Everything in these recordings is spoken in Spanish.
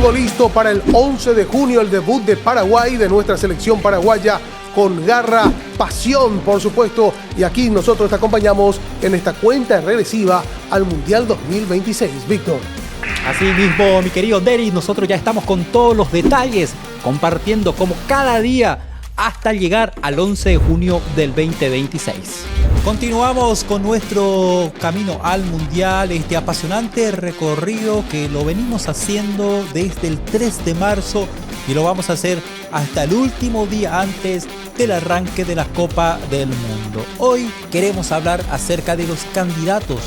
Todo listo para el 11 de junio, el debut de Paraguay, de nuestra selección paraguaya, con garra, pasión, por supuesto. Y aquí nosotros te acompañamos en esta cuenta regresiva al Mundial 2026. Víctor. Así mismo, mi querido Dery, nosotros ya estamos con todos los detalles, compartiendo como cada día hasta llegar al 11 de junio del 2026. Continuamos con nuestro camino al Mundial, este apasionante recorrido que lo venimos haciendo desde el 3 de marzo y lo vamos a hacer hasta el último día antes del arranque de la Copa del Mundo. Hoy queremos hablar acerca de los candidatos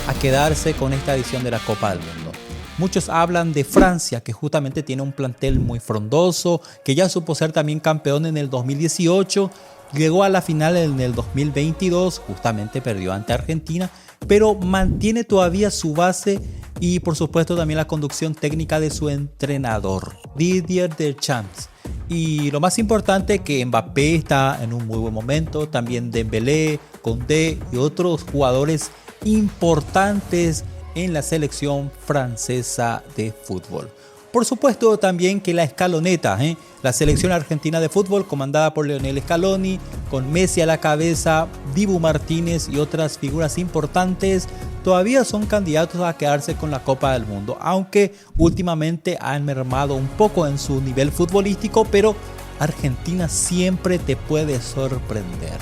a quedarse con esta edición de la Copa del Mundo. Muchos hablan de Francia, que justamente tiene un plantel muy frondoso, que ya supo ser también campeón en el 2018, llegó a la final en el 2022, justamente perdió ante Argentina, pero mantiene todavía su base y por supuesto también la conducción técnica de su entrenador, Didier Deschamps. Y lo más importante, que Mbappé está en un muy buen momento, también Dembélé, Koundé y otros jugadores importantes en la selección francesa de fútbol. Por supuesto también que la escaloneta, la selección argentina de fútbol comandada por Lionel Scaloni, con Messi a la cabeza, Dibu Martínez y otras figuras importantes, todavía son candidatos a quedarse con la Copa del Mundo, aunque últimamente han mermado un poco en su nivel futbolístico, pero Argentina siempre te puede sorprender.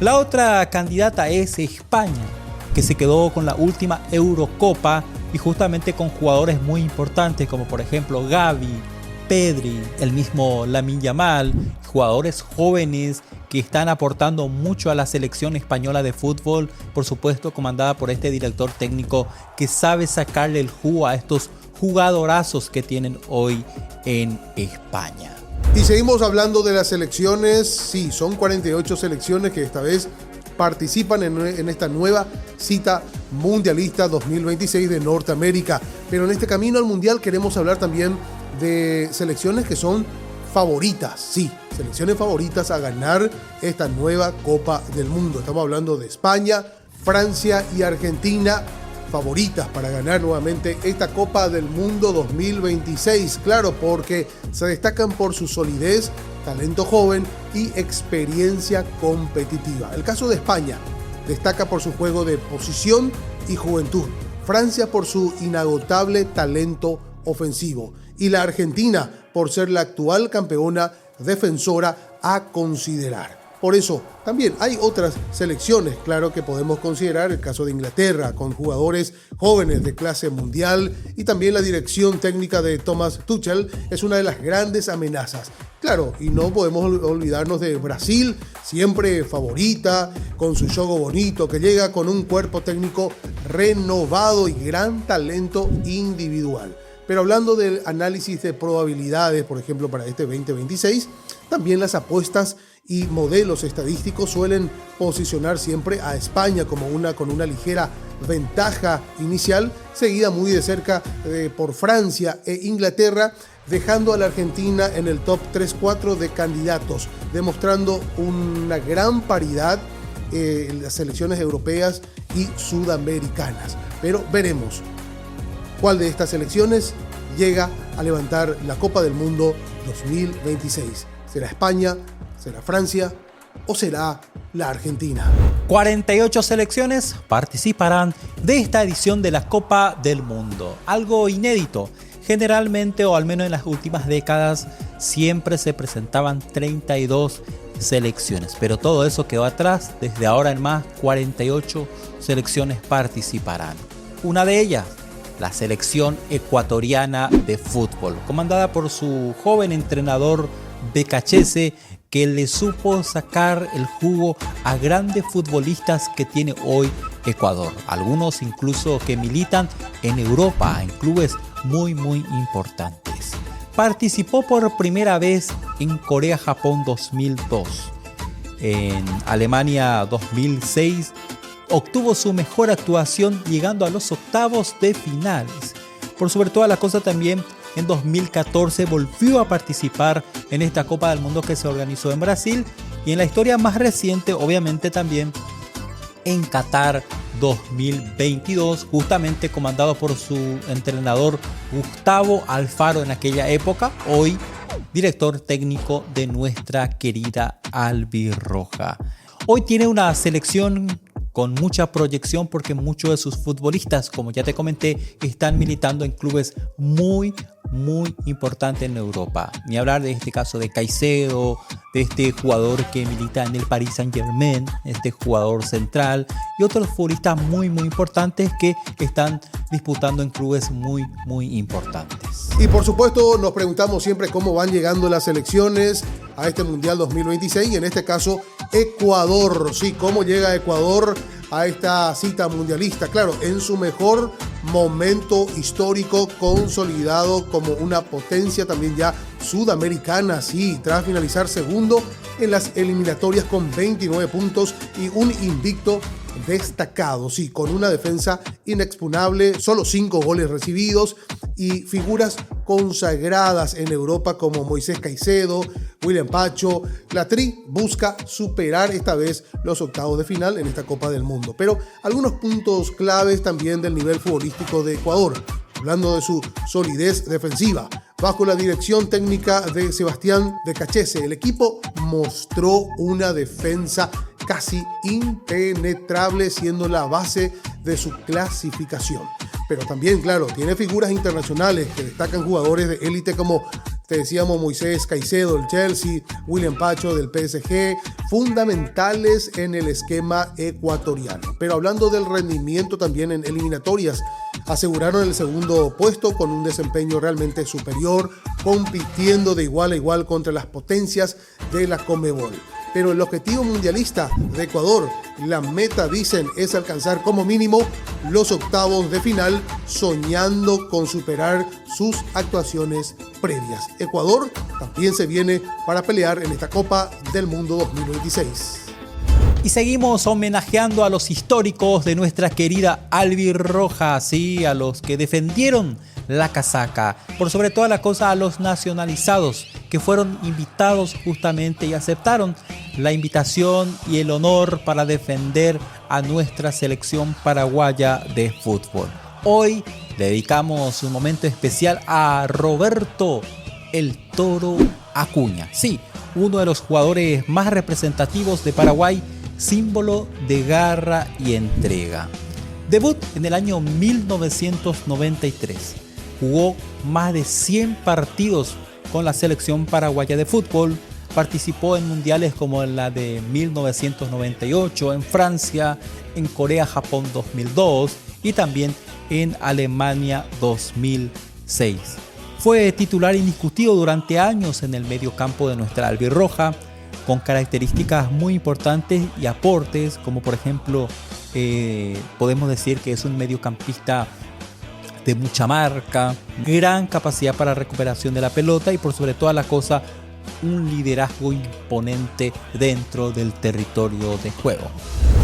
La otra candidata es España, que se quedó con la última Eurocopa y justamente con jugadores muy importantes como por ejemplo Gavi, Pedri, el mismo Lamine Yamal, jugadores jóvenes que están aportando mucho a la selección española de fútbol, por supuesto comandada por este director técnico que sabe sacarle el jugo a estos jugadorazos que tienen hoy en España. Y seguimos hablando de las selecciones. Sí, son 48 selecciones que esta vez participan en esta nueva cita mundialista 2026 de Norteamérica. Pero en este camino al Mundial queremos hablar también de selecciones que son favoritas. Sí, selecciones favoritas a ganar esta nueva Copa del Mundo. Estamos hablando de España, Francia y Argentina, favoritas para ganar nuevamente esta Copa del Mundo 2026. Claro, porque se destacan por su solidez, talento joven y experiencia competitiva. El caso de España destaca por su juego de posición y juventud. Francia por su inagotable talento ofensivo. Y la Argentina por ser la actual campeona defensora a considerar. Por eso, también hay otras selecciones, claro, que podemos considerar. El caso de Inglaterra, con jugadores jóvenes de clase mundial, y también la dirección técnica de Thomas Tuchel es una de las grandes amenazas. Claro, y no podemos olvidarnos de Brasil, siempre favorita, con su juego bonito, que llega con un cuerpo técnico renovado y gran talento individual. Pero hablando del análisis de probabilidades, por ejemplo, para este 2026, también las apuestas y modelos estadísticos suelen posicionar siempre a España como con una ligera ventaja inicial, seguida muy de cerca por Francia e Inglaterra, dejando a la Argentina en el top 3-4 de candidatos, demostrando una gran paridad en las selecciones europeas y sudamericanas. Pero veremos cuál de estas selecciones llega a levantar la Copa del Mundo 2026. ¿Será España? ¿Será Francia? ¿O será la Argentina? 48 selecciones participarán de esta edición de la Copa del Mundo. Algo inédito. Generalmente, o al menos en las últimas décadas, siempre se presentaban 32 selecciones. Pero todo eso quedó atrás. Desde ahora en más, 48 selecciones participarán. Una de ellas, la selección ecuatoriana de fútbol, comandada por su joven entrenador Becachese, que le supo sacar el jugo a grandes futbolistas que tiene hoy Ecuador. Algunos incluso que militan en Europa, en clubes muy importantes. Participó por primera vez en Corea-Japón 2002, en Alemania 2006, obtuvo su mejor actuación llegando a los octavos de finales. Por sobre todas las cosas también, en 2014 volvió a participar en esta Copa del Mundo que se organizó en Brasil, y en la historia más reciente, obviamente también en Qatar 2022, justamente comandado por su entrenador Gustavo Alfaro en aquella época, hoy director técnico de nuestra querida albirroja. Hoy tiene una selección con mucha proyección porque muchos de sus futbolistas, como ya te comenté, están militando en clubes muy importantes en Europa. Ni hablar de este caso de Caicedo, de este jugador que milita en el Paris Saint-Germain, este jugador central, y otros futbolistas muy importantes que están disputando en clubes muy importantes. Y por supuesto nos preguntamos siempre cómo van llegando las selecciones a este Mundial 2026 y en este caso Ecuador. Sí, cómo llega Ecuador a esta cita mundialista. Claro, en su mejor momento histórico, consolidado como una potencia también ya sudamericana, sí, tras finalizar segundo en las eliminatorias con 29 puntos y un invicto destacado, sí, con una defensa inexpugnable, solo 5 goles recibidos y figuras consagradas en Europa como Moisés Caicedo, William Pacho. La Tri busca superar esta vez los octavos de final en esta Copa del Mundo, pero algunos puntos claves también del nivel futbolístico de Ecuador, hablando de su solidez defensiva. Bajo la dirección técnica de Sebastián de Cachese, el equipo mostró una defensa casi impenetrable, siendo la base de su clasificación. Pero también, claro, tiene figuras internacionales que destacan jugadores de élite como, te decíamos, Moisés Caicedo del Chelsea, William Pacho del PSG, fundamentales en el esquema ecuatoriano. Pero hablando del rendimiento también en eliminatorias, aseguraron el segundo puesto con un desempeño realmente superior, compitiendo de igual a igual contra las potencias de la Conmebol. Pero el objetivo mundialista de Ecuador, la meta, dicen, es alcanzar como mínimo los octavos de final, soñando con superar sus actuaciones previas. Ecuador también se viene para pelear en esta Copa del Mundo 2026. Y seguimos homenajeando a los históricos de nuestra querida albirroja, sí, a los que defendieron la casaca, por sobre toda la cosa a los nacionalizados que fueron invitados justamente y aceptaron la invitación y el honor para defender a nuestra selección paraguaya de fútbol. Hoy le dedicamos un momento especial a Roberto el Toro Acuña, sí, uno de los jugadores más representativos de Paraguay, símbolo de garra y entrega. Debut en el año 1993. Jugó más de 100 partidos con la selección paraguaya de fútbol. Participó en mundiales como la de 1998 en Francia, en Corea-Japón 2002 y también en Alemania 2006. Fue titular indiscutido durante años en el mediocampo de nuestra albirroja, con características muy importantes y aportes, como por ejemplo, podemos decir que es un mediocampista de mucha marca, gran capacidad para recuperación de la pelota y por sobre toda la cosa, un liderazgo imponente dentro del territorio de juego.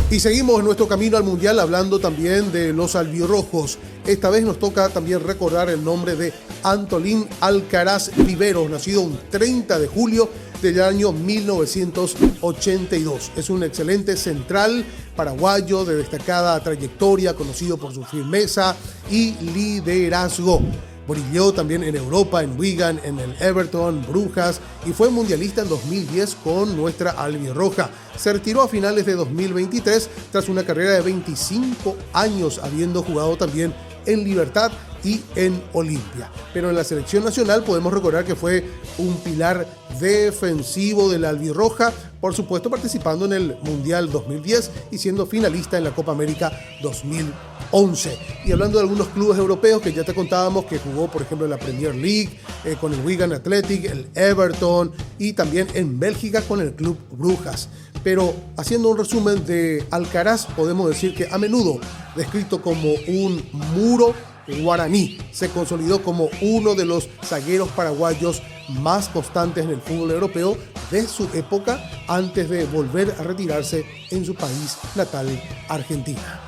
Y seguimos nuestro camino al Mundial hablando también de los albirrojos. Esta vez nos toca también recordar el nombre de Antolín Alcaraz Riveros, nacido un 30 de julio del año 1982. Es un excelente central paraguayo de destacada trayectoria, conocido por su firmeza y liderazgo. Brilló también en Europa, en Wigan, en el Everton, Brujas y fue mundialista en 2010 con nuestra albirroja. Se retiró a finales de 2023 tras una carrera de 25 años, habiendo jugado también en Libertad y en Olimpia. Pero en la selección nacional podemos recordar que fue un pilar defensivo de la albirroja, por supuesto participando en el Mundial 2010 y siendo finalista en la Copa América 2011. Y hablando de algunos clubes europeos que ya te contábamos que jugó, por ejemplo, en la Premier League, con el Wigan Athletic, el Everton y también en Bélgica con el Club Brujas. Pero haciendo un resumen de Alcaraz, podemos decir que a menudo descrito como un muro guaraní, se consolidó como uno de los zagueros paraguayos más constantes en el fútbol europeo de su época antes de volver a retirarse en su país natal, Argentina.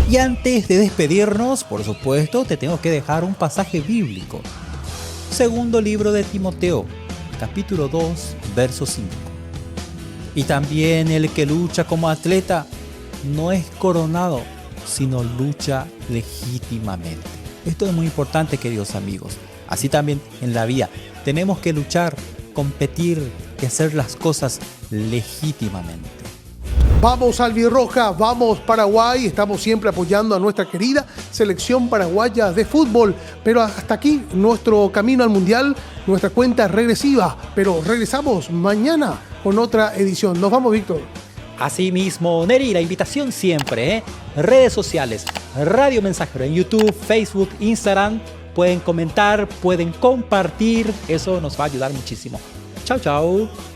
Y antes de despedirnos, por supuesto, te tengo que dejar un pasaje bíblico. Segundo libro de Timoteo, capítulo 2, verso 5. Y también el que lucha como atleta no es coronado, sino lucha legítimamente. Esto es muy importante, queridos amigos. Así también en la vida. Tenemos que luchar, competir y hacer las cosas legítimamente. Vamos albirroja, vamos Paraguay, estamos siempre apoyando a nuestra querida selección paraguaya de fútbol, pero hasta aquí nuestro camino al mundial, nuestra cuenta regresiva, pero regresamos mañana con otra edición. Nos vamos, Víctor. Asimismo, Neri, la invitación siempre, redes sociales, Radio Mensajero en YouTube, Facebook, Instagram, pueden comentar, pueden compartir, eso nos va a ayudar muchísimo. Chao, chao.